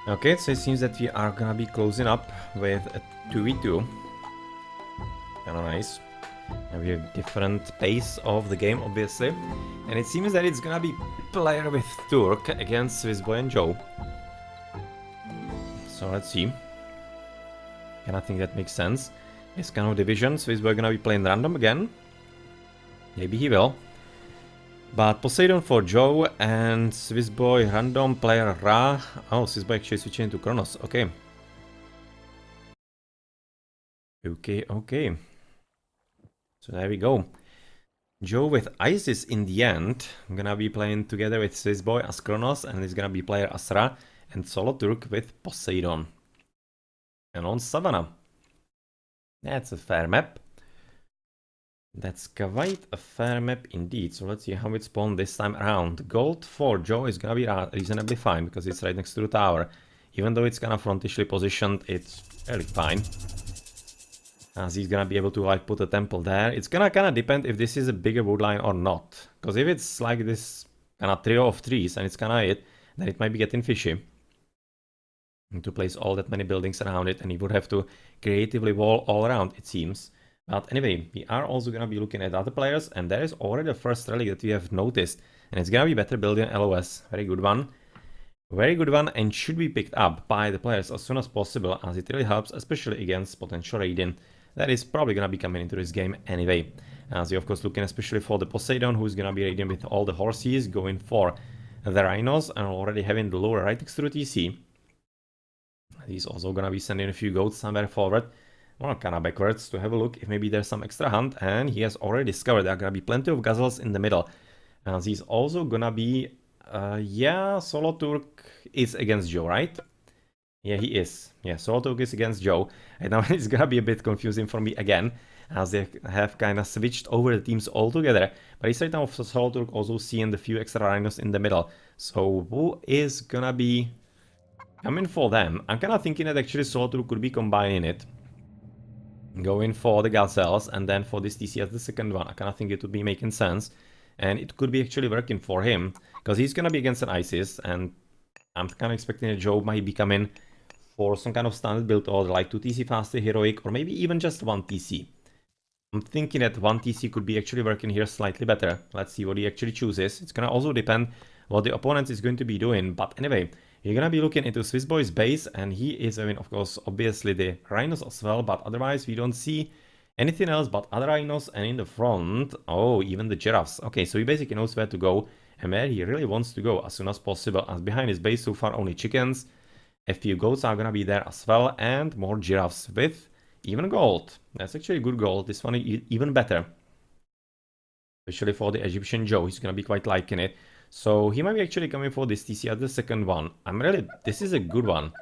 Okay, so it seems that we are gonna be closing up with a 2v2. Kinda nice. And we have different pace of the game, obviously. And it seems that it's gonna be player with Turk against Swissboy and Joe. So let's see. And I think that makes sense. It's kind of division. Swissboy gonna be playing random again. Maybe he will. But Poseidon for Joe and Swissboy random player Ra. Oh, Swissboy actually switching to Kronos. Okay. Okay. So there we go. Joe with Isis in the end. I'm gonna be playing together with Swissboy as Kronos, and it's gonna be player as Ra, and SoloTürk with Poseidon. And on Savannah. That's a fair map. That's quite a fair map indeed. So let's see how it spawned this time around. Gold for Joe is gonna be reasonably fine because it's right next to the tower. Even though it's kind of frontishly positioned, it's fairly fine. As he's gonna be able to like put a temple there. It's gonna kind of depend if this is a bigger wood line or not. Because if it's like this kind of trio of trees and it's kind of it, then it might be getting fishy. And to place all that many buildings around it, and he would have to creatively wall all around, it seems. But anyway, we are also gonna be looking at other players, and there is already the first relic that we have noticed. And it's gonna be better building LOS. Very good one. Very good one, and should be picked up by the players as soon as possible, as it really helps, especially against potential raiding. That is probably gonna be coming into this game anyway. As you're of course looking especially for the Poseidon, who's gonna be raiding with all the horses, going for the rhinos, and already having the lower right next to the TC. He's also gonna be sending a few goats somewhere forward, or kinda backwards, to have a look if maybe there's some extra hunt, and he has already discovered there are gonna be plenty of gazelles in the middle. As he's also gonna be, yeah, SoloTürk is against Joe, right? Yeah, he is. Yeah, SoloTürk is against Joe. And now it's gonna be a bit confusing for me again, as they have kind of switched over the teams altogether. But he's right now SoloTürk also seeing the few extra rhinos in the middle. So who is gonna be coming for them? I'm kind of thinking that actually SoloTürk could be combining it. Going for the gazelles and then for this TC as the second one. I kind of think it would be making sense. And it could be actually working for him, because he's gonna be against an Isis, and I'm kind of expecting that Joe might be coming for some kind of standard build order, like 2 TC faster heroic, or maybe even just 1 TC. I'm thinking that 1 TC could be actually working here slightly better. Let's see what he actually chooses. It's gonna also depend what the opponent is going to be doing. But anyway, you're gonna be looking into Swissboy's base, and he is having, of course, obviously the rhinos as well, but otherwise we don't see anything else but other rhinos, and in the front, oh, even the giraffes. Okay, so he basically knows where to go and where he really wants to go as soon as possible, as behind his base so far only chickens. A few goats are gonna be there as well, and more giraffes with even gold. That's actually good gold. This one even better. Especially for the Egyptian Joe, he's gonna be quite liking it. So he might be actually coming for this TC as the second one. This is a good one.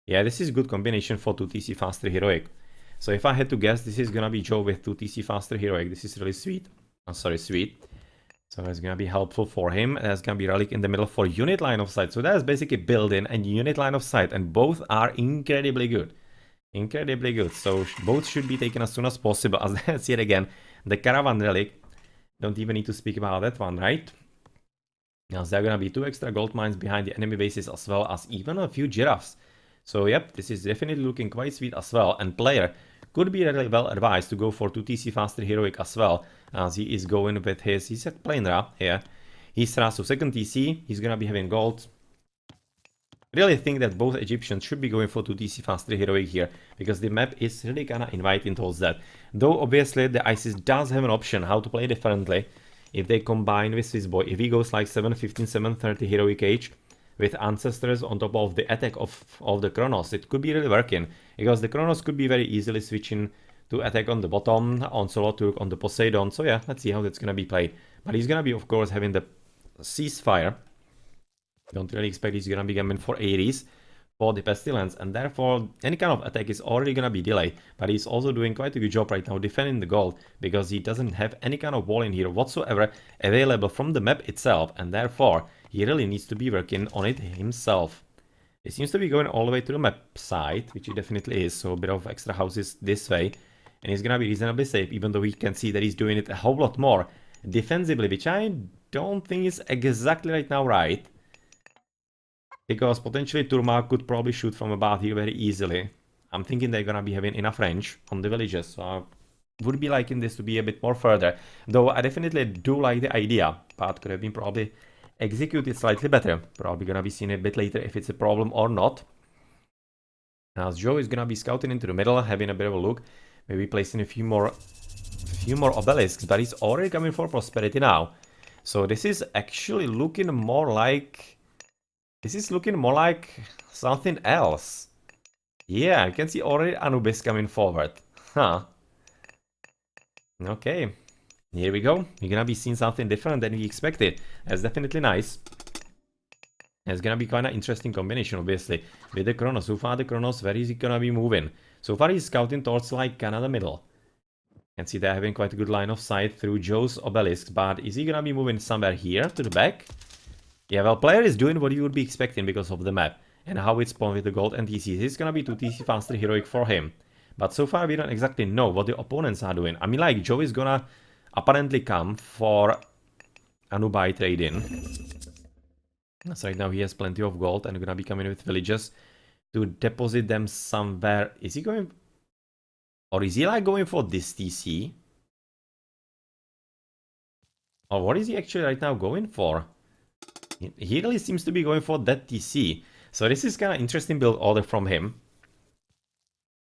Yeah, this is a good combination for 2 TC faster heroic. So if I had to guess, this is gonna be Joe with 2 TC faster heroic. This is really sweet. Oh, sorry, sweet. So it's gonna be helpful for him. There's gonna be relic in the middle for unit line of sight. So that's basically build-in and unit line of sight, and both are incredibly good. Incredibly good. So both should be taken as soon as possible. As that's yet again the caravan relic. Don't even need to speak about that one, right? Now there are gonna be 2 extra gold mines behind the enemy bases, as well as even a few giraffes. So yep, this is definitely looking quite sweet as well. And player could be really well advised to go for 2 TC faster heroic as well, as he is going with his, he's playing Ra here. He's Ra, so second TC, he's gonna be having gold. Really think that both Egyptians should be going for 2 TC faster heroic here, because the map is really kinda inviting towards that. Though obviously the ISIS does have an option how to play differently if they combine with Swissboy. If he goes like 715, 730 heroic age with ancestors on top of the attack of the Kronos, it could be really working, because the Kronos could be very easily switching to attack on the bottom, on SoloTürk, on the Poseidon. So yeah, let's see how that's gonna be played. But he's gonna be, of course, having the ceasefire. Don't really expect he's gonna be coming for Ares for the Pestilence, and therefore any kind of attack is already gonna be delayed. But he's also doing quite a good job right now defending the gold, because he doesn't have any kind of wall in here whatsoever available from the map itself, and therefore he really needs to be working on it himself. It seems to be going all the way to the map side, which it definitely is, so a bit of extra houses this way, and he's gonna be reasonably safe, even though we can see that he's doing it a whole lot more defensively, which I don't think is exactly right now right. Because potentially Turma could probably shoot from above here very easily. I'm thinking they're gonna be having enough range on the villages, so I would be liking this to be a bit more further. Though I definitely do like the idea, but could have been probably executed slightly better. Probably gonna be seen a bit later if it's a problem or not. Now Joe is gonna be scouting into the middle, having a bit of a look, maybe placing a few more obelisks, but he's already coming for prosperity now. So this is actually looking more like... This is looking more like something else. Yeah, you can see already Anubis coming forward. Huh. Okay. Here we go. You're gonna be seeing something different than we expected. That's definitely nice. It's gonna be kind of interesting combination, obviously. With the Kronos. So far the Kronos, where is he gonna be moving? So far he's scouting towards like Canada middle. You can see they're having quite a good line of sight through Joe's obelisks. But is he gonna be moving somewhere here to the back? Yeah, well, player is doing what you would be expecting because of the map. And how it's spawned with the gold and TCs. It's gonna be 2 TC faster heroic for him. But so far we don't exactly know what the opponents are doing. I mean, like, Joe is gonna apparently come for Anubai trade-in. So right now he has plenty of gold and gonna be coming with villages to deposit them somewhere. Is he going... Or is he like going for this TC? Or what is he actually right now going for? He really seems to be going for that TC. So this is kind of interesting build order from him.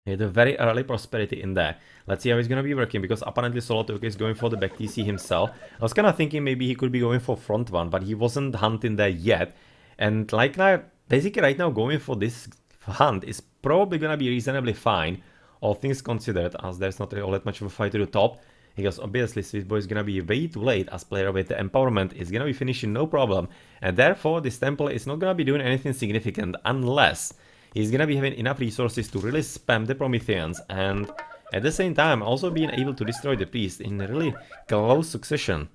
He had a very early prosperity in there. Let's see how he's gonna be working, because apparently SoloTürk is going for the back TC himself. I was kind of thinking maybe he could be going for front one, but he wasn't hunting there yet. And like now, basically right now going for this hunt is probably gonna be reasonably fine, all things considered, as there's not really all that much of a fight to the top. Because obviously Swissboy is gonna be way too late, as player with the empowerment is gonna be finishing no problem. And therefore this temple is not gonna be doing anything significant unless he's gonna be having enough resources to really spam the Prometheans, and at the same time also being able to destroy the beast in a really close succession.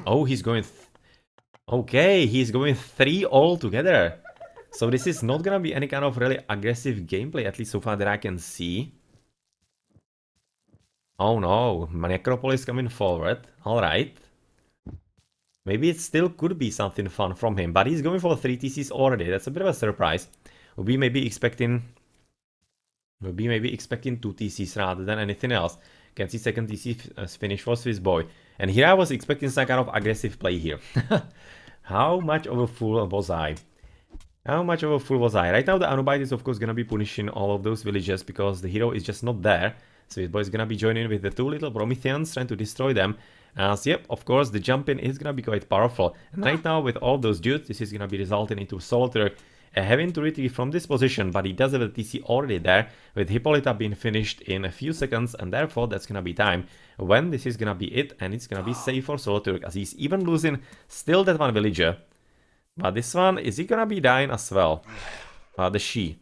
Oh, he's going... Okay, he's going 3 all together. So this is not gonna be any kind of really aggressive gameplay, at least so far that I can see. Oh no, Necropolis coming forward. Alright. Maybe it still could be something fun from him, but he's going for 3 TCs already. That's a bit of a surprise. We'll be maybe expecting 2 TCs rather than anything else. Can see second TC finish for Swissboy. And here I was expecting some kind of aggressive play here. How much of a fool was I? How much of a fool was I? Right now the Anubite is of course gonna be punishing all of those villages because the hero is just not there. Swissboy is gonna be joining with the 2 little Prometheans, trying to destroy them. As yep, of course the jumping is gonna be quite powerful. And right now with all those dudes, this is gonna be resulting into SoloTürk having to retrieve from this position, but he does have a TC already there, with Hippolyta being finished in a few seconds, and therefore that's gonna be time when this is gonna be it, and it's gonna be safe for SoloTürk, as he's even losing still that one villager. But this one, is he gonna be dying as well? The she.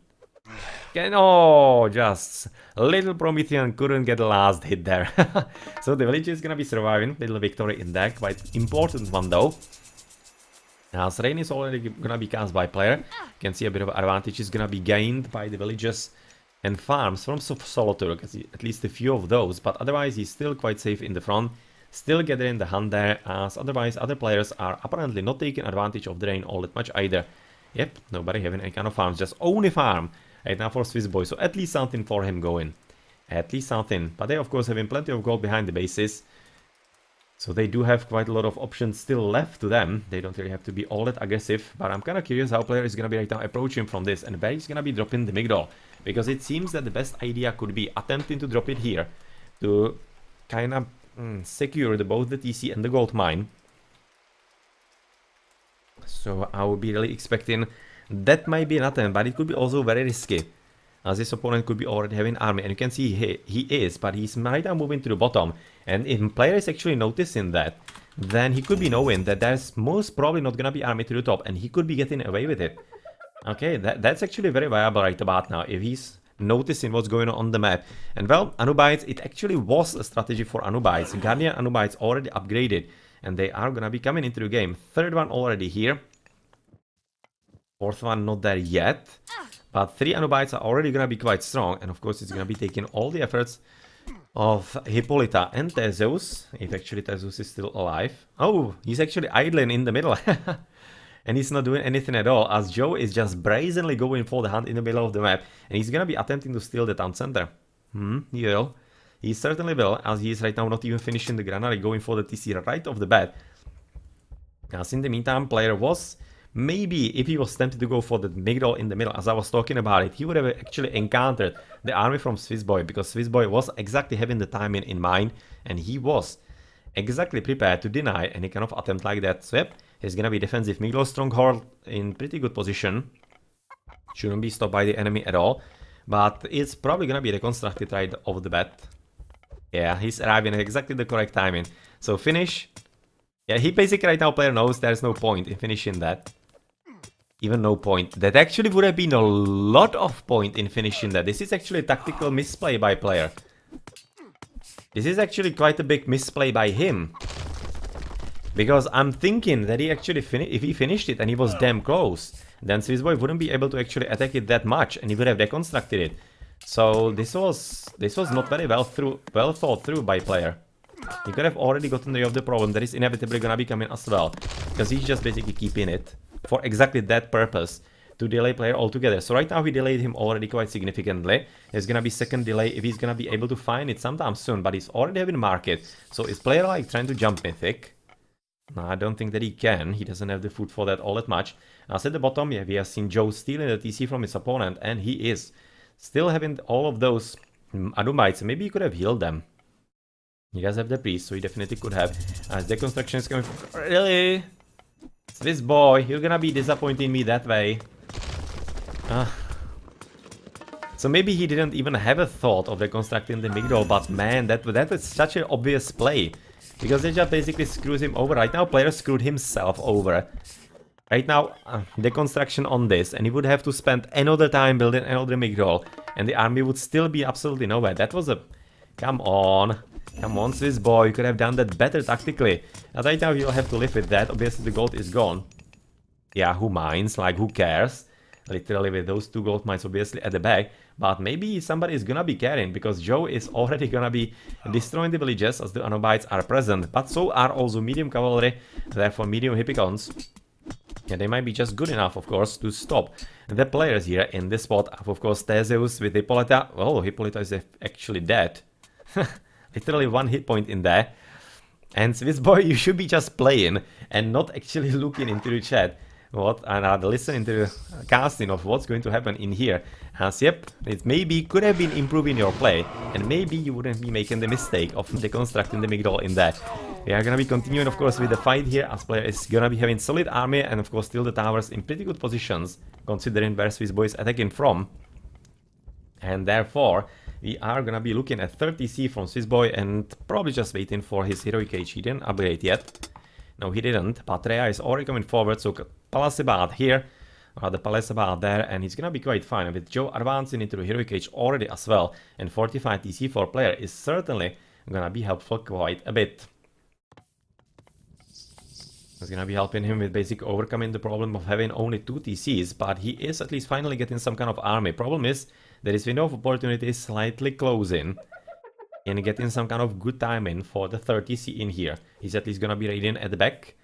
Oh, just little Promethean couldn't get the last hit there. So the village is gonna be surviving, little victory in there, quite important one though. As rain is already gonna be cast by player, you can see a bit of advantage is gonna be gained by the villages and farms from SoloTürk, at least a few of those, but otherwise he's still quite safe in the front, still gathering the hunt there, as otherwise other players are apparently not taking advantage of the rain all that much either. Yep, nobody having any kind of farms, just only farm right now for Swissboy, so at least something for him going. At least something, but they of course having plenty of gold behind the bases. So they do have quite a lot of options still left to them. They don't really have to be all that aggressive. But I'm kind of curious how player is going to be right now approaching from this. And where he's going to be dropping the Migdol. Because it seems that the best idea could be attempting to drop it here. To kind of secure both the TC and the gold mine. So I would be really expecting that might be an attempt. But it could be also very risky. As his opponent could be already having army, and you can see he is, but he's right now moving to the bottom. And if player is actually noticing that, then he could be knowing that there's most probably not gonna be army to the top, and he could be getting away with it. Okay, that's actually very viable right about now, if he's noticing what's going on the map. And well, Anubites, it actually was a strategy for Anubites. Guardian Anubites already upgraded, and they are gonna be coming into the game. Third one already here. Fourth one not there yet. But 3 Anubites are already gonna be quite strong, and of course it's gonna be taking all the efforts of Hippolyta and Theseus, if actually Theseus is still alive. Oh, he's actually idling in the middle. And he's not doing anything at all, as Joe is just brazenly going for the hunt in the middle of the map. And he's gonna be attempting to steal the town center. He will. He certainly will, as he is right now not even finishing the granary, going for the TC right off the bat. As in the meantime, player was... Maybe if he was tempted to go for the migdol in the middle, as I was talking about it, he would have actually encountered the army from Swissboy, because Swissboy was exactly having the timing in mind, and he was exactly prepared to deny any kind of attempt like that. So yep, he's gonna be defensive migdol stronghold in pretty good position. Shouldn't be stopped by the enemy at all, but it's probably gonna be reconstructed right off the bat. Yeah, he's arriving at exactly the correct timing. So finish. Yeah, he basically right now, player knows there's no point in finishing that. Even no point. That actually would have been a lot of point in finishing that. This is actually a tactical misplay by player. This is actually quite a big misplay by him. Because I'm thinking that he actually if he finished it and he was damn close, then Swissboy wouldn't be able to actually attack it that much and he would have deconstructed it. So this was not very well thought through by player. He could have already gotten rid of the problem that is inevitably gonna be coming as well. Because he's just basically keeping it for exactly that purpose, to delay player altogether. So right now he delayed him already quite significantly. There's gonna be second delay if he's gonna be able to find it sometime soon, but he's already having market. So is player like trying to jump mythic? No, I don't think that he can. He doesn't have the food for that all that much. As at the bottom, yeah, we have seen Joe stealing the TC from his opponent, and he is still having all of those Adumites. Maybe he could have healed them. He does have the priest, so he definitely could have. As Deconstruction is coming from... Really? Swissboy, you're gonna be disappointing me that way. So maybe he didn't even have a thought of deconstructing the migdol, but man, that was such an obvious play. Because it just basically screws him over. Right now, player screwed himself over. Right now, deconstruction on this, and he would have to spend another time building another migdol, and the army would still be absolutely nowhere. That was a... Come on. Come on, Swissboy, you could have done that better tactically. And right now you'll have to live with that. Obviously the gold is gone. Yeah, who minds? Like, who cares? Literally with those 2 gold mines obviously at the back. But maybe somebody is gonna be caring, because Joe is already gonna be destroying the villages as the Anobites are present. But so are also medium cavalry, therefore medium hippicons. Yeah, they might be just good enough, of course, to stop the players here in this spot. Of course, Theseus with Hippolyta. Oh, Hippolyta is actually dead. Literally 1 hit point in there. And Swissboy, you should be just playing and not actually looking into the chat. And listening to the casting of what's going to happen in here. As yep, it maybe could have been improving your play. And maybe you wouldn't be making the mistake of deconstructing the migdol in there. We are gonna be continuing, of course, with the fight here, as player is gonna be having solid army and of course still the towers in pretty good positions, considering where Swissboy is attacking from. And therefore, we are gonna be looking at 30C from Swissboy and probably just waiting for his heroic age. He didn't upgrade yet. No, he didn't. But Rhea is already coming forward, so Palace Abad here, the Palace Abad there, and he's gonna be quite fine. With Joe advancing into the heroic age already as well, and 45 TC for player is certainly gonna be helpful quite a bit. It's gonna be helping him with basically overcoming the problem of having only 2 TCs, but he is at least finally getting some kind of army. Problem is that his window of opportunity is slightly closing and getting some kind of good timing for the 30C in here. He's at least gonna be raiding at the back.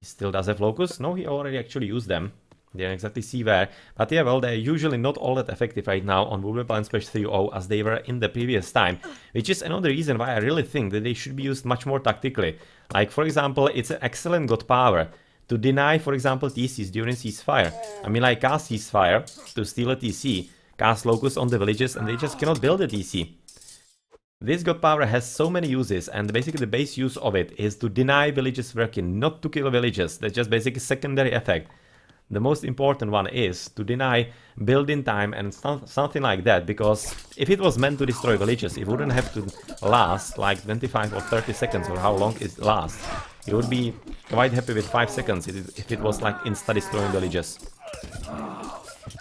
He still does have locus. No, he already actually used them. Didn't exactly see where. But yeah, well, they're usually not all that effective right now on Voobly Plan Splash 3.0 as they were in the previous time. Which is another reason why I really think that they should be used much more tactically. Like, for example, it's an excellent god power to deny, for example, TCs during ceasefire. I mean, like, cast ceasefire to steal a TC, cast locus on the villages, and they just cannot build a TC. This god power has so many uses, and basically the base use of it is to deny villages working, not to kill villages. That's just basically secondary effect. The most important one is to deny building time and something like that, because if it was meant to destroy villages, it wouldn't have to last like 25 or 30 seconds or how long it lasts. You would be quite happy with 5 seconds if it was like insta-destroying villages.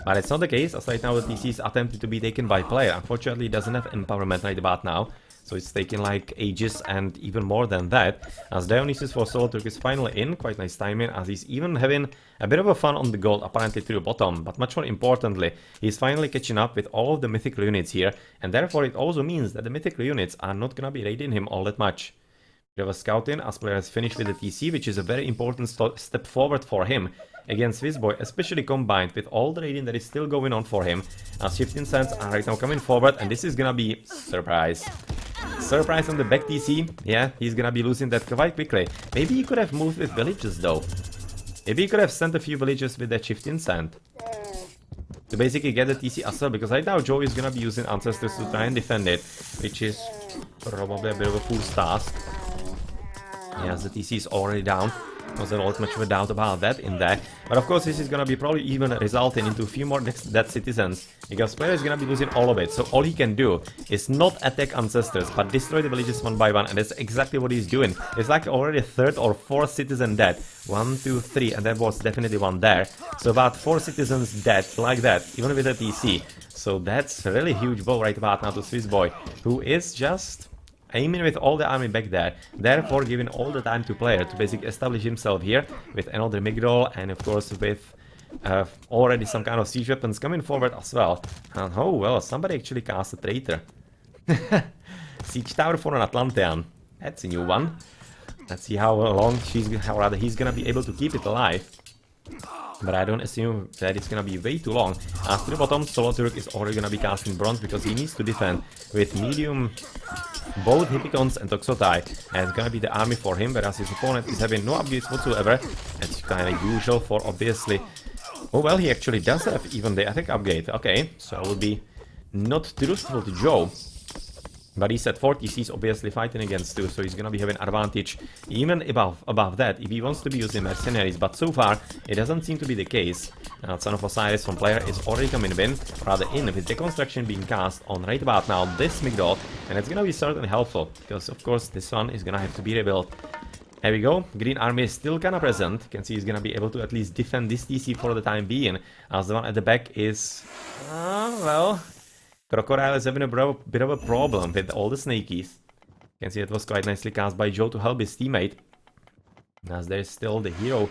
But it's not the case, as right now the TC is attempted to be taken by player. Unfortunately, he doesn't have empowerment right about now, So it's taking like ages and even more than that. As Dionysus for SoloTürk is finally in, quite nice timing, as he's even having a bit of a fun on the gold, apparently through the bottom. But much more importantly, he's finally catching up with all of the mythical units here, and therefore it also means that the mythical units are not gonna be raiding him all that much. We have a scouting as player has finished with the TC, which is a very important step forward for him against Swissboy, especially combined with all the raiding that is still going on for him, as Shifting Sands are right now coming forward, and this is gonna be surprise. Surprise on the back TC. Yeah, he's gonna be losing that quite quickly. Maybe he could have moved with villages though. Maybe he could have sent a few villages with that Shifting Sand to basically get the TC as well, because right now Joe is gonna be using Ancestors to try and defend it, which is probably a bit of a fool's task. Yes, the TC is already down. Wasn't all much of a doubt about that in there. But of course this is gonna be probably even resulting into a few more dead citizens, because player is gonna be losing all of it. So all he can do is not attack Ancestors, but destroy the villages one by one, and that's exactly what he's doing. It's like already a third or fourth citizen dead. 1, 2, 3, and there was definitely one there. So about 4 citizens dead, like that, even with a TC. So that's a really huge blow right about now to Swissboy, who is just aiming with all the army back there, therefore giving all the time to player to basically establish himself here with another Migdol, and of course with already some kind of siege weapons coming forward as well. And oh well, somebody actually cast a traitor. Siege tower for an Atlantean. That's a new one. Let's see how long he's gonna be able to keep it alive. But I don't assume that it's gonna be way too long. After the bottom, SoloTürk is already gonna be casting bronze because he needs to defend with medium both Hippicons and Toxotai, and it's gonna be the army for him, whereas his opponent is having no upgrades whatsoever. It's kind of usual for obviously. Oh well, he actually does have even the attack upgrade. Okay, so I will be not truthful to Joe. But he's at 40, he's obviously fighting against 2, so he's gonna be having advantage even above that if he wants to be using mercenaries, but so far it doesn't seem to be the case. Son of Osiris from player is already coming in, with Deconstruction being cast on right about now this Migdol, and it's gonna be certainly helpful, because of course this one is gonna have to be rebuilt. There we go, Green Army is still kinda present. You can see he's gonna be able to at least defend this TC for the time being, as the one at the back is, well, Crocodile is having a bit of a problem with all the snakies. You can see it was quite nicely cast by Joe to help his teammate, as there's still the hero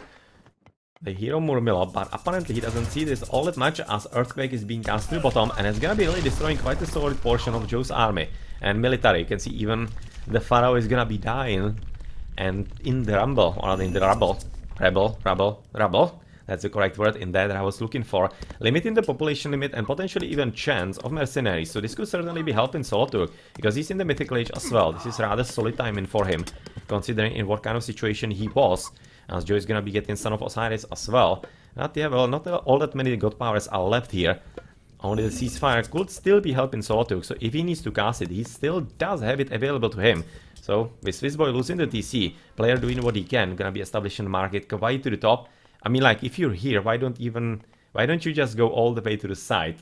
Murmillo, but apparently he doesn't see this all that much, as Earthquake is being cast to the bottom, and it's gonna be really destroying quite a solid portion of Joe's army and military. You can see even the Pharaoh is gonna be dying, and in the rumble, or in the rubble, that's the correct word in there that I was looking for, limiting the population limit and potentially even chance of mercenaries. So this could certainly be helping SoloTürk, because he's in the mythical age as well. This is rather solid timing for him, considering in what kind of situation he was, as Joe is gonna be getting Son of Osiris as well. Not all that many god powers are left here. Only the ceasefire could still be helping SoloTürk, so if he needs to cast it, he still does have it available to him. So with Swissboy losing the TC, player doing what he can, gonna be establishing the market quite to the top. I mean, like, if you're here, why don't you just go all the way to the side?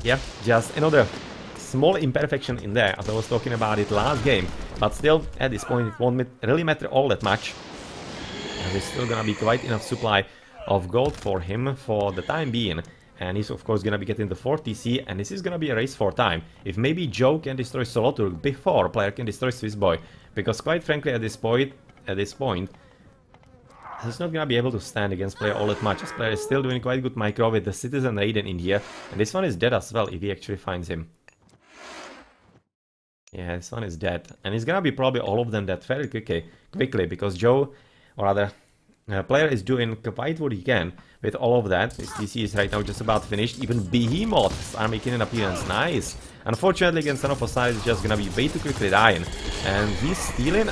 Yeah, just another small imperfection in there, as I was talking about it last game. But still, at this point, it won't really matter all that much. And there's still gonna be quite enough supply of gold for him for the time being. And he's of course gonna be getting the 4TC, and this is gonna be a race for time. If maybe Joe can destroy SoloTürk before player can destroy Swissboy. Because quite frankly, at this point, he's not gonna be able to stand against player all that much, as player is still doing quite good micro with the Citizen Raiden in here, and this one is dead as well if he actually finds him. Yeah, this one is dead, and he's gonna be probably all of them dead very quickly, because Joe, or rather, player is doing quite what he can with all of that. His TC is right now just about finished. Even Behemoths are making an appearance. Nice. Unfortunately, against Son of Osiris, is just gonna be way too quickly dying, and he's stealing.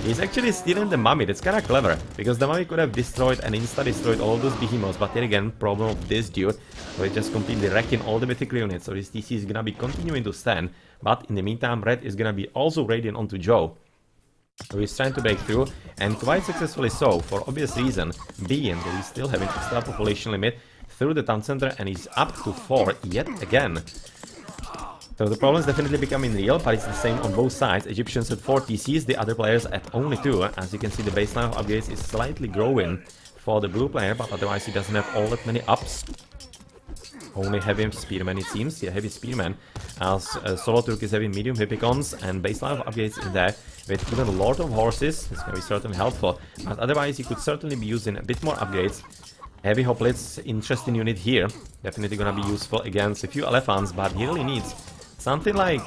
He's actually stealing the mummy. That's kind of clever, because the mummy could have destroyed and insta-destroyed all those behemoths, but here again, problem of this dude, so it's just completely wrecking all the mythical units, so his TC is gonna be continuing to stand, but in the meantime, Red is gonna be also raiding onto Joe, who is trying to break through, and quite successfully so, for obvious reason, being that he's still having extra population limit through the town center, and he's up to 4 yet again. So the problem is definitely becoming real, but it's the same on both sides. Egyptians at 4 TCs, the other players at only 2. As you can see, the baseline of upgrades is slightly growing for the blue player, but otherwise he doesn't have all that many ups. only heavy spearman, it seems. Yeah, heavy spearman, as SoloTürk is having medium hippicons and baseline of upgrades in there, with even a lot of horses. It's gonna be certainly helpful, but otherwise he could certainly be using a bit more upgrades. Heavy hoplites, interesting unit here, definitely gonna be useful against a few elephants, but he really needs something like,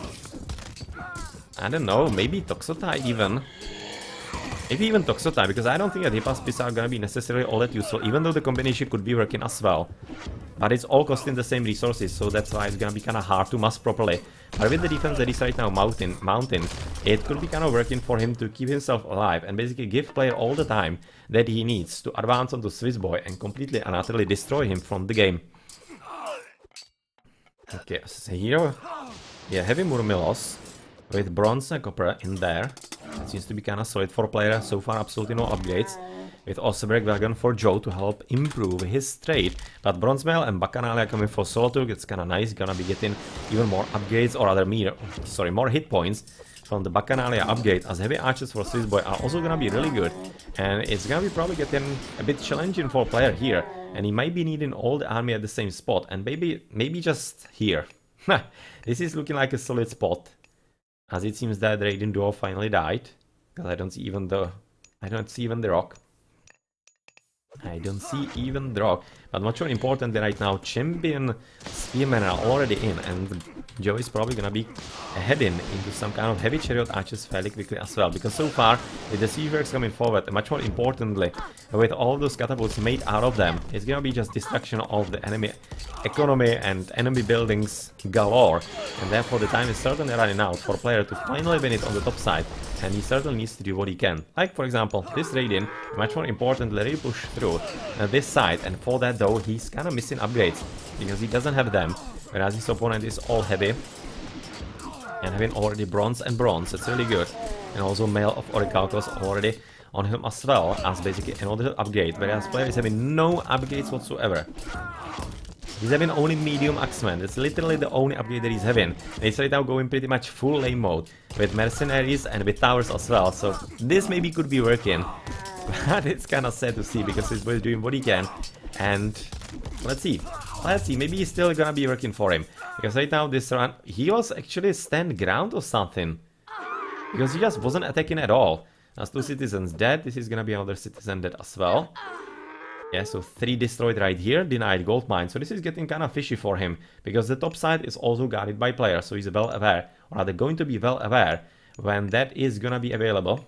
I don't know, maybe Toxotai even. Maybe even Toxotai, because I don't think that Hippaspis are gonna be necessarily all that useful, even though the combination could be working as well. But it's all costing the same resources, so that's why it's gonna be kinda hard to mass properly. But with the defense that is right now mounting, it could be kinda working for him to keep himself alive and basically give player all the time that he needs to advance onto Swissboy and completely and utterly destroy him from the game. Okay, so here, yeah, heavy Murmilos with bronze and copper in there. It seems to be kinda solid for player, so far absolutely no upgrades. With Osseberg wagon for Joe to help improve his trade. But bronze mail and Bacchanale coming for SoloTürk, it's kinda nice, gonna be getting even more upgrades, or rather more hit points from the Bacchanale upgrade, as heavy archers for Swissboy are also gonna be really good. And it's gonna be probably getting a bit challenging for player here, and he might be needing all the army at the same spot, and maybe just here. This is looking like a solid spot, as it seems that the Raiden duo finally died, because I don't see even the rock. I don't see even the rock. But much more importantly right now, champion spearmen are already in, and Joe is probably gonna be heading into some kind of heavy chariot archers fairly quickly as well, because so far with the siege works coming forward, and much more importantly with all those catapults made out of them, it's gonna be just destruction of the enemy economy and enemy buildings galore, and therefore the time is certainly running out for player to finally win it on the top side, and he certainly needs to do what he can. Like for example this Raiden, much more importantly, really push through this side, and for that though he's kind of missing upgrades because he doesn't have them, whereas his opponent is all heavy and having already bronze and bronze. It's really good, and also mail of Orichalcos already on him as well as basically another upgrade, whereas player is having no upgrades whatsoever. He's having only medium axemen. That's literally the only upgrade that he's having. And he's right now going pretty much full lane mode with mercenaries and with towers as well. So this maybe could be working, but it's kind of sad to see because he's doing what he can. And let's see, maybe he's still gonna be working for him, because right now this run he was actually stand ground or something, because he just wasn't attacking at all. That's 2 citizens dead. This is gonna be another citizen dead as well. Yeah, so 3 destroyed right here, denied gold mine. So this is getting kind of fishy for him, because the top side is also guarded by players, so he's well aware, or rather going to be well aware, when that is gonna be available.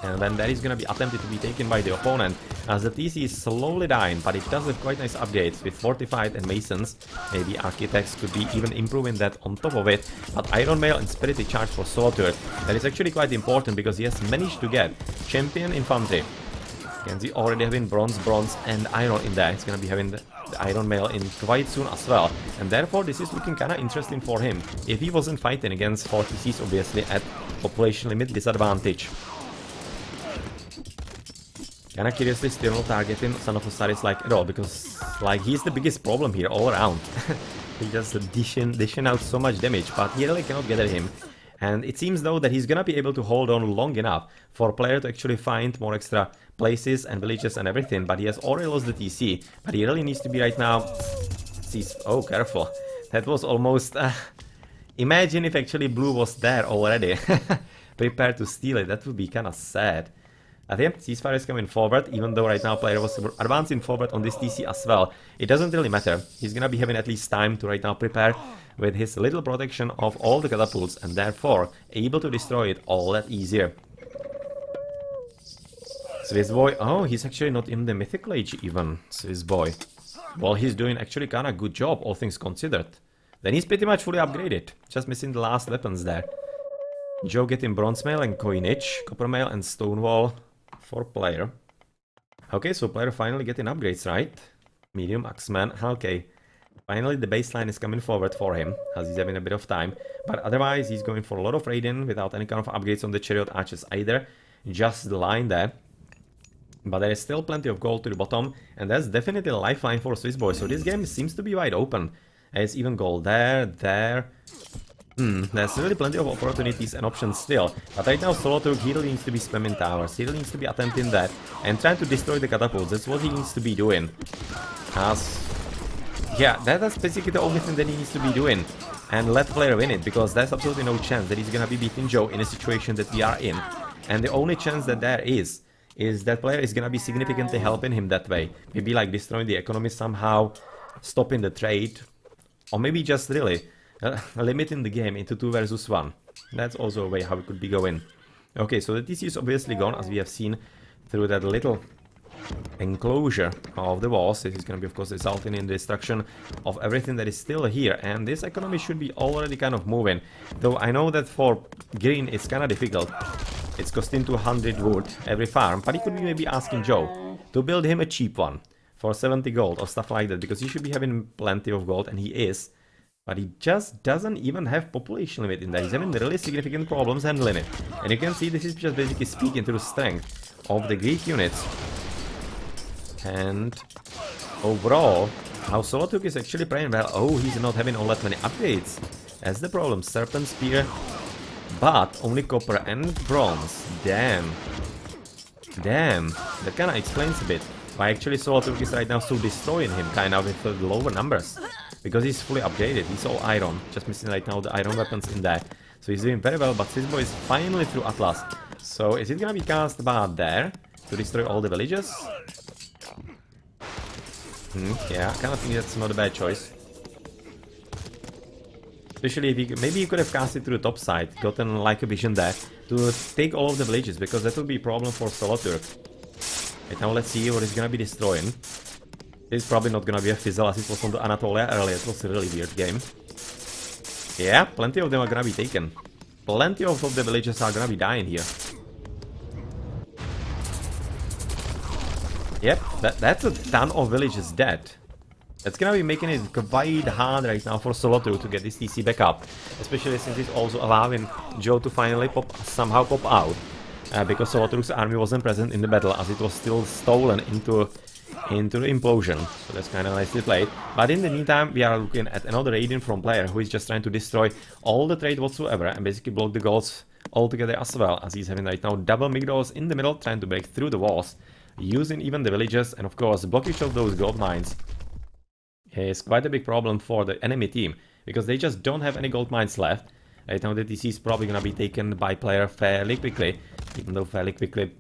And when that is gonna be attempted to be taken by the opponent, as the TC is slowly dying, but it does have quite nice upgrades with fortified and masons. Maybe architects could be even improving that on top of it. But iron mail and spirited charge for SoloTürk, that is actually quite important, because he has managed to get champion infantry. Kenzie already having bronze, and iron in there. He's gonna be having the iron mail in quite soon as well. And therefore this is looking kinda interesting for him, if he wasn't fighting against 4 TCs obviously at population limit disadvantage. Kinda curiously still not targeting Son of Osiris like at all, because like he's the biggest problem here all around. He just dishing out so much damage, but he really cannot gather him. And it seems though that he's gonna be able to hold on long enough for player to actually find more extra places and villages and everything, but he has already lost the TC, but he really needs to be right now... Oh, careful. That was almost... Imagine if actually blue was there already. Prepared to steal it, that would be kinda sad. I think ceasefire is coming forward, even though right now player was advancing forward on this TC as well. It doesn't really matter. He's gonna be having at least time to right now prepare with his little protection of all the catapults, and therefore able to destroy it all that easier. Swissboy, oh, he's actually not in the mythical age even, Swissboy. Well, he's doing actually kinda good job, all things considered. Then he's pretty much fully upgraded, just missing the last weapons there. Joe getting bronze mail and coinage, copper mail and stonewall for player. Okay, so player finally getting upgrades, right? Medium axeman, okay. Finally the baseline is coming forward for him, as he's having a bit of time. But otherwise he's going for a lot of Raiden without any kind of upgrades on the chariot archers either. Just the line there. But there is still plenty of gold to the bottom, and that's definitely a lifeline for Swissboy. So this game seems to be wide open. There's even gold there. There's really plenty of opportunities and options still. But right now SoloTürk, he really needs to be spamming towers. He really needs to be attempting that and trying to destroy the catapults. That's what he needs to be doing. As Yeah, that's basically the only thing that he needs to be doing. And let player win it, because there's absolutely no chance that he's gonna be beating Joe in a situation that we are in. And the only chance that there is that player is gonna be significantly helping him that way. Maybe like destroying the economy somehow, stopping the trade, or maybe just really limiting the game into 2 versus 1. That's also a way how it could be going. Okay, so the TC is obviously gone, as we have seen through that little enclosure of the walls. This is going to be, of course, resulting in the destruction of everything that is still here, and this economy should be already kind of moving, though I know that for green it's kind of difficult. It's costing 200 wood every farm, but he could be maybe asking Joe to build him a cheap one for 70 gold or stuff like that, because he should be having plenty of gold, and he is, but he just doesn't even have population limit in there. He's having really significant problems handling it, and you can see this is just basically speaking to the strength of the Greek units. And overall, how SoloTürk is actually playing well. Oh, he's not having all that many upgrades. That's the problem. Serpent Spear, but only copper and bronze. Damn. Damn. That kind of explains a bit why actually SoloTürk is right now so destroying him, kind of with the lower numbers. Because he's fully upgraded. He's all iron. Just missing right now the iron weapons in there. So he's doing very well, but Swissboy is finally through Atlas. So is it gonna be cast about there to destroy all the villages? Yeah, I kind of think that's not a bad choice. Especially if he, maybe you could have cast it through the top side, gotten like a vision there to take all of the villages, because that would be a problem for SoloTürk. Right, now let's see what he's gonna be destroying. It's probably not gonna be a fizzle as it was on the Anatolia earlier. It was a really weird game. Yeah, plenty of them are gonna be taken. Plenty of the villages are gonna be dying here. Yep, that's a ton of villages dead. That's gonna be making it quite hard right now for SoloTürk to get this TC back up. Especially since it's also allowing Joe to finally somehow pop out. Because SoloTürk's army wasn't present in the battle, as it was still stolen into the implosion. So that's kind of nicely played. But in the meantime, we are looking at another raiding from player who is just trying to destroy all the trade whatsoever and basically block the goals altogether as well, as he's having right now double Migros in the middle, trying to break through the walls, using even the villages, and of course blockage of those gold mines is quite a big problem for the enemy team, because they just don't have any gold mines left. Right now the TC is probably gonna be taken by player fairly quickly, even though fairly quickly,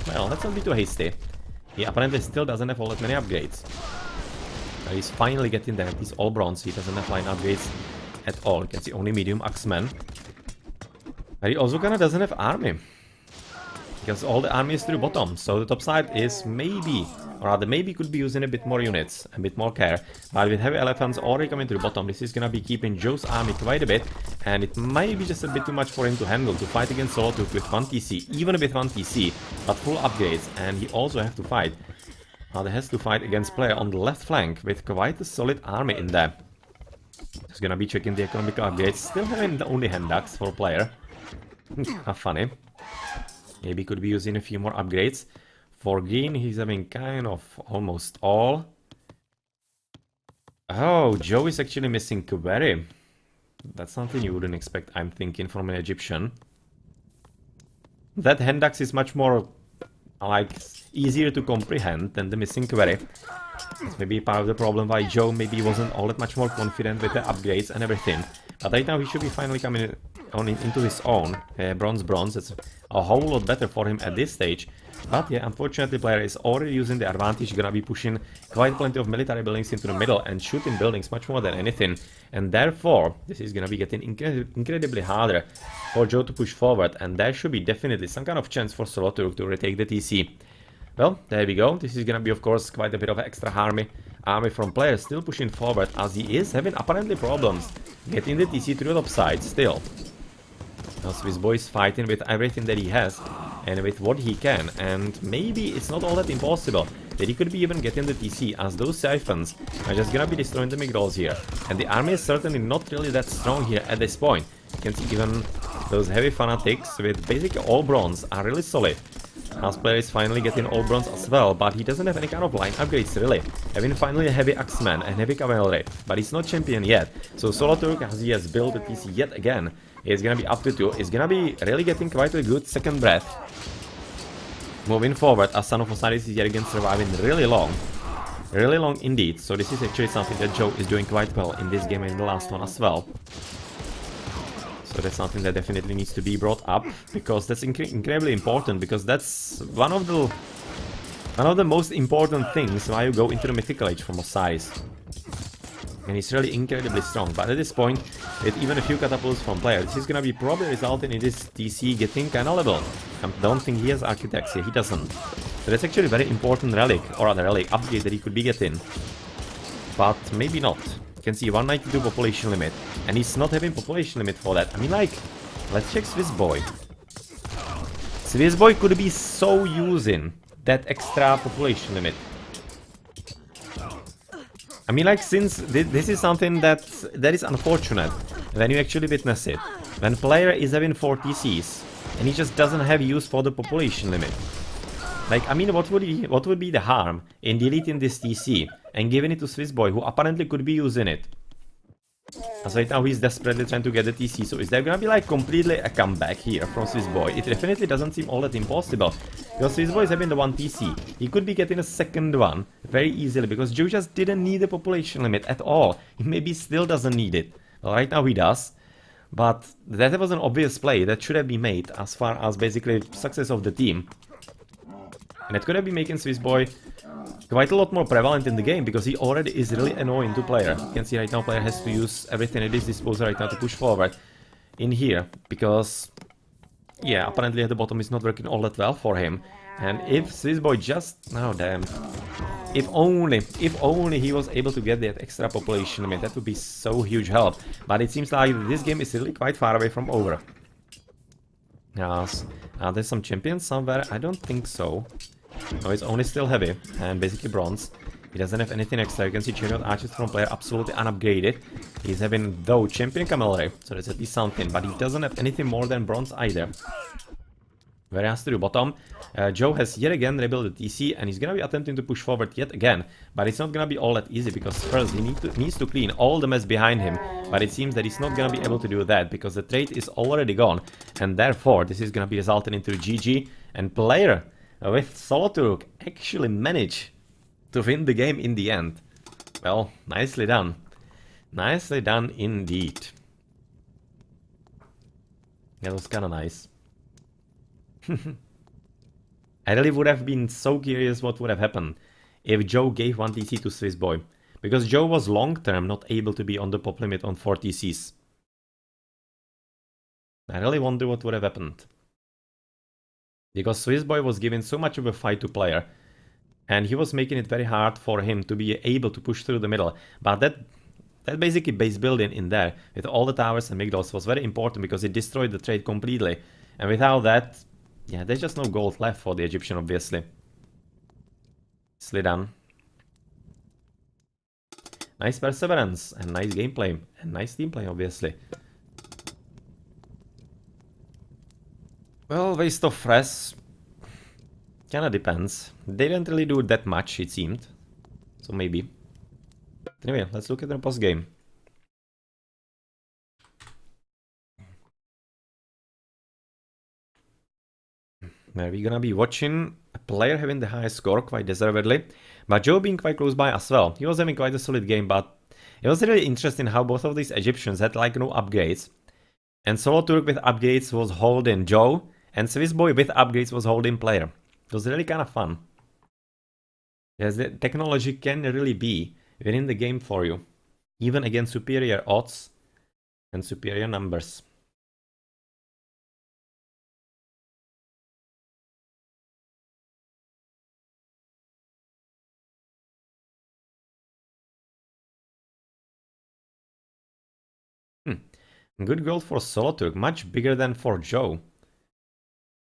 well, let's not be too hasty. He apparently still doesn't have all that many upgrades. He's finally getting there. He's all bronze. He doesn't have line upgrades at all. You can see only medium axemen. But he also kinda doesn't have army, because all the army is through bottom. So the top side is maybe, or rather maybe could be using a bit more units, a bit more care. But with heavy elephants already coming to the bottom, this is gonna be keeping Joe's army quite a bit. And it might be just a bit too much for him to handle, to fight against SoloTürk with 1 TC, even with 1 TC, but full upgrades. And he also has to fight. He has to fight against player on the left flank with quite a solid army in there. He's gonna be checking the economical upgrades, still having the only hand axe for player. How funny. Maybe could be using a few more upgrades. For green, he's having kind of almost all. Oh, Joe is actually missing Query. That's something you wouldn't expect, I'm thinking, from an Egyptian. That hand axe is much more, like, easier to comprehend than the missing Query. It's maybe part of the problem why Joe maybe wasn't all that much more confident with the upgrades and everything. But right now he should be finally coming into his own. Bronze, it's a whole lot better for him at this stage. But yeah, unfortunately player is already using the advantage, gonna be pushing quite plenty of military buildings into the middle and shooting buildings much more than anything. And therefore, this is gonna be getting incredibly harder for Joe to push forward, and there should be definitely some kind of chance for SoloTürk to retake the TC. Well, there we go. This is gonna be, of course, quite a bit of extra army from players still pushing forward, as he is having apparently problems getting the TC through the top side still. Now Swissboy is fighting with everything that he has and with what he can, and maybe it's not all that impossible that he could be even getting the TC, as those siphons are just gonna be destroying the Migros here. And the army is certainly not really that strong here at this point. You can see even those heavy fanatics with basically all bronze are really solid. As player is finally getting all bronze as well, but he doesn't have any kind of line upgrades really. Having finally a heavy axeman and heavy cavalry, but he's not champion yet. So SoloTürk, as he has built the TC yet again, is gonna be up to 2. Is gonna be really getting quite a good second breath moving forward, as Son of Osiris is yet again surviving really long. really long indeed. So this is actually something that Joe is doing quite well in this game and in the last one as well. So that's something that definitely needs to be brought up, because that's incredibly important, because that's one of the most important things why you go into the Mythical Age from Osiris. And he's really incredibly strong, but at this point, with even a few catapults from player, this is gonna be probably resulting in this TC getting kinda level. I don't think he has architects here, he doesn't. So that's actually a very important relic, or rather relic upgrade that he could be getting. But maybe not. You can see 192 population limit, and he's not having population limit for that. I mean, like, let's check Swissboy. Swissboy could be so using that extra population limit. I mean, like, since this is something that is unfortunate when you actually witness it. When player is having 4 TCs, and he just doesn't have use for the population limit. Like, I mean, what would be the harm in deleting this TC and giving it to Swissboy, who apparently could be using it? As right now he's desperately trying to get the TC, so is there gonna be like completely a comeback here from Swissboy? It definitely doesn't seem all that impossible, because Swissboy is having the 1 TC. He could be getting a second one very easily, because Joe just didn't need the population limit at all. He maybe still doesn't need it. Well, right now he does. But that was an obvious play that should have been made as far as basically success of the team. And it could have been making Swissboy quite a lot more prevalent in the game, because he already is really annoying to player. You can see right now player has to use everything at his disposal right now to push forward in here, because yeah, apparently at the bottom is not working all that well for him. And if Swissboy just... oh damn. If only he was able to get that extra population, I mean, that would be so huge help. But it seems like this game is really quite far away from over. Yes. There's some champions somewhere? I don't think so. No, it's only still heavy and basically bronze. He doesn't have anything extra. You can see Chariot Archers from player absolutely unupgraded. He's having, though, champion cavalry, so that's at least something, but he doesn't have anything more than bronze either. Where he has to do bottom. Joe has yet again rebuilt the TC, and he's gonna be attempting to push forward yet again, but it's not gonna be all that easy, because first he needs to clean all the mess behind him, but it seems that he's not gonna be able to do that, because the trade is already gone, and therefore this is gonna be resulting into GG, and player with SoloTürk actually managed to win the game in the end. Well, nicely done. Nicely done indeed. That was kinda nice. I really would have been so curious what would have happened if Joe gave 1 TC to Swissboy, because Joe was long term not able to be on the pop limit on 4 TCs. I really wonder what would have happened. Because Swissboy was giving so much of a fight to player, and he was making it very hard for him to be able to push through the middle. But that basically base building in there, with all the towers and migdals, was very important, because it destroyed the trade completely. And without that, yeah, there's just no gold left for the Egyptian, obviously. Nicely done. Nice perseverance, and nice gameplay, and nice team play, obviously. Well, waste of res kinda depends. They didn't really do that much, it seemed. So maybe. Anyway, let's look at the post game. Where we're gonna be watching a player having the highest score, quite deservedly, but Joe being quite close by as well. He was having quite a solid game, but it was really interesting how both of these Egyptians had like no upgrades. And SoloTürk with upgrades was holding Joe, and Swissboy with upgrades was holding player. It was really kind of fun. Yes, the technology can really be winning the game for you, even against superior odds and superior numbers. Good gold for SoloTürk, much bigger than for Joe.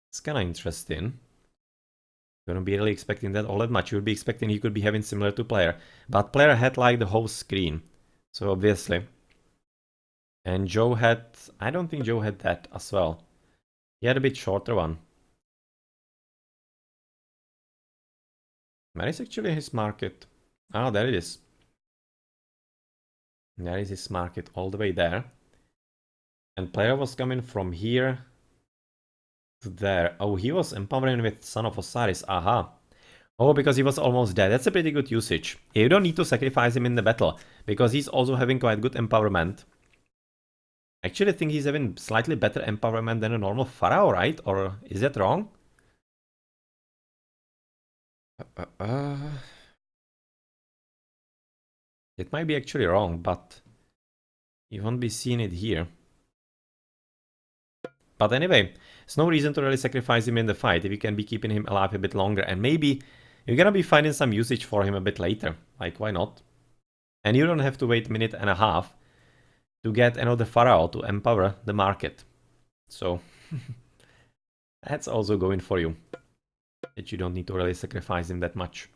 It's kind of interesting. Gonna be really expecting that all that much. You would be expecting he could be having similar to player, but player had like the whole screen, so obviously. And Joe had, I don't think Joe had that as well. He had a bit shorter one. Where is actually his market? Oh, there it is. There is his market all the way there. And player was coming from here to there. Oh, he was empowering with Son of Osiris. Aha. Oh, because he was almost dead. That's a pretty good usage. You don't need to sacrifice him in the battle, because he's also having quite good empowerment. Actually, I think he's having slightly better empowerment than a normal Pharaoh, right? Or is that wrong? It might be actually wrong, but you won't be seeing it here. But anyway, there's no reason to really sacrifice him in the fight if you can be keeping him alive a bit longer. And maybe you're gonna be finding some usage for him a bit later. Like, why not? And you don't have to wait a minute and a half to get another Pharaoh to empower the market. So, that's also going for you. That you don't need to really sacrifice him that much.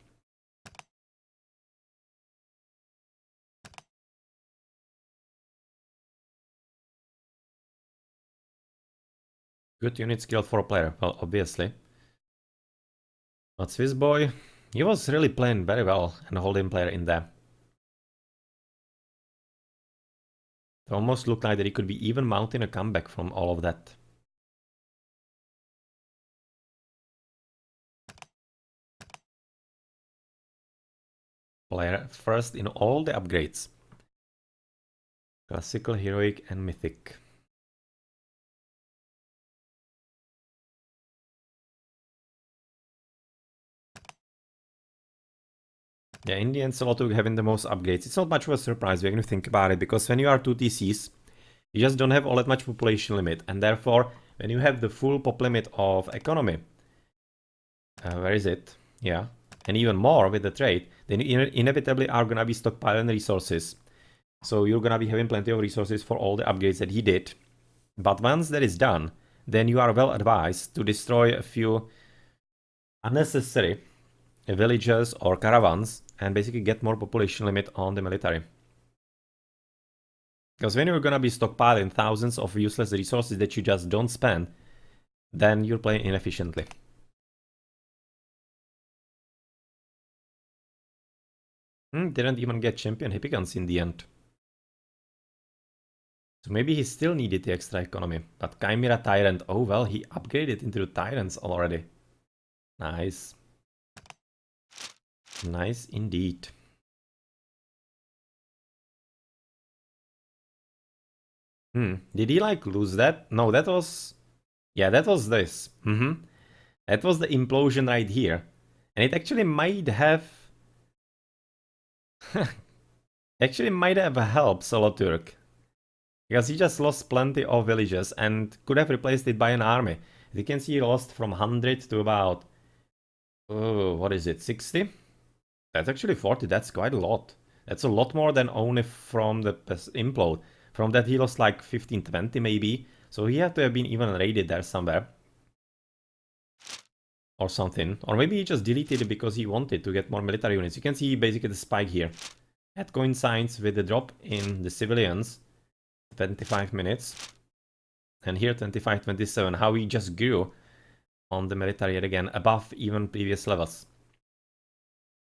Good unit skill for a player, well, obviously. But Swissboy, he was really playing very well and holding player in there. It almost looked like that he could be even mounting a comeback from all of that. Player first in all the upgrades. Classical, Heroic and Mythic. Yeah, in the end, SoloTürk having the most upgrades. It's not much of a surprise when you think about it, because when you are 2 TCs, you just don't have all that much population limit, and therefore, when you have the full pop limit of economy, where is it? Yeah, and even more with the trade, then you inevitably are gonna be stockpiling resources. So you're gonna be having plenty of resources for all the upgrades that he did. But once that is done, then you are well advised to destroy a few unnecessary villages or caravans and basically get more population limit on the military. Because when you're gonna be stockpiling thousands of useless resources that you just don't spend, then you're playing inefficiently. Didn't even get champion Hippicans in the end. So maybe he still needed the extra economy. But Chimera Tyrant, oh well, he upgraded into Tyrants already. Nice. Nice indeed. Did he like lose that? No, that was... Yeah, that was this. That was the implosion right here. And it actually might have... actually might have helped SoloTürk. Because he just lost plenty of villages and could have replaced it by an army. As you can see, he lost from 100 to about... Oh, what is it, 60? That's actually 40, that's quite a lot. That's a lot more than only from the implode. From that he lost like 15, 20 maybe. So he had to have been even raided there somewhere. Or something. Or maybe he just deleted it because he wanted to get more military units. You can see basically the spike here. That coincides with the drop in the civilians. 25 minutes. And here 25, 27. How he just grew on the military yet again. Above even previous levels.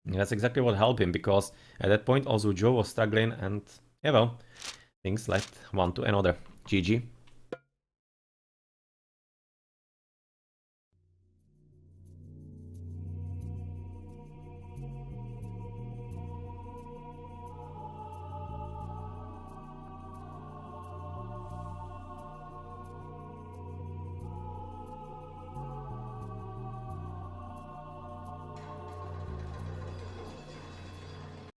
And that's exactly what helped him, because at that point also Joe was struggling and, yeah, well, things led one to another. GG.